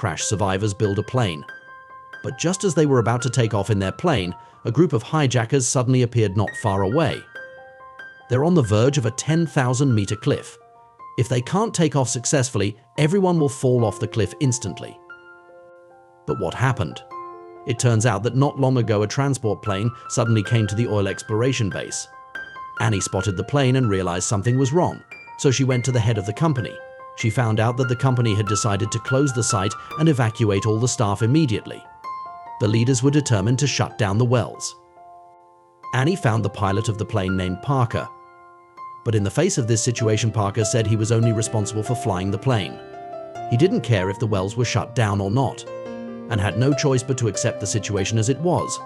Crash survivors build a plane. But just as they were about to take off in their plane, a group of hijackers suddenly appeared not far away. They're on the verge of a 10,000-meter cliff. If they can't take off successfully, everyone will fall off the cliff instantly. But what happened? It turns out that not long ago a transport plane suddenly came to the oil exploration base. Annie spotted the plane and realized something was wrong, so she went to the head of the company. She found out that the company had decided to close the site and evacuate all the staff immediately. The leaders were determined to shut down the wells. Annie found the pilot of the plane named Parker. But in the face of this situation, Parker said he was only responsible for flying the plane. He didn't care if the wells were shut down or not, and had no choice but to accept the situation as it was.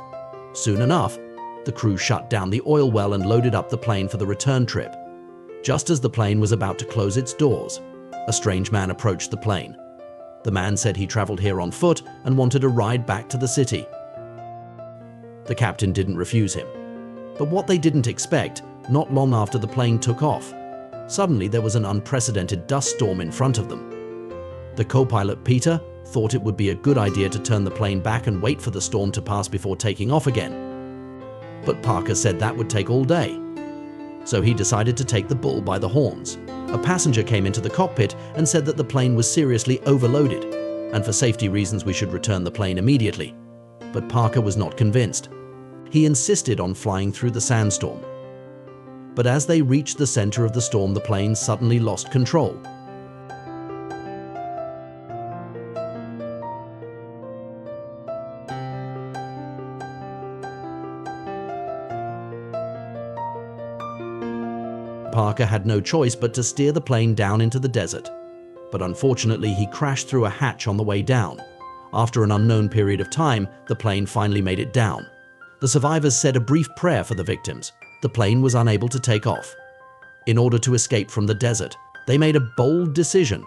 Soon enough, the crew shut down the oil well and loaded up the plane for the return trip. Just as the plane was about to close its doors, a strange man approached the plane. The man said he traveled here on foot and wanted a ride back to the city. The captain didn't refuse him. But what they didn't expect, not long after the plane took off, suddenly there was an unprecedented dust storm in front of them. The co-pilot, Peter, thought it would be a good idea to turn the plane back and wait for the storm to pass before taking off again. But Parker said that would take all day. So he decided to take the bull by the horns. A passenger came into the cockpit and said that the plane was seriously overloaded, and for safety reasons we should return the plane immediately. But Parker was not convinced. He insisted on flying through the sandstorm. But as they reached the center of the storm, the plane suddenly lost control. Parker had no choice but to steer the plane down into the desert. But unfortunately, he crashed through a hatch on the way down. After an unknown period of time, the plane finally made it down. The survivors said a brief prayer for the victims. The plane was unable to take off. In order to escape from the desert, they made a bold decision.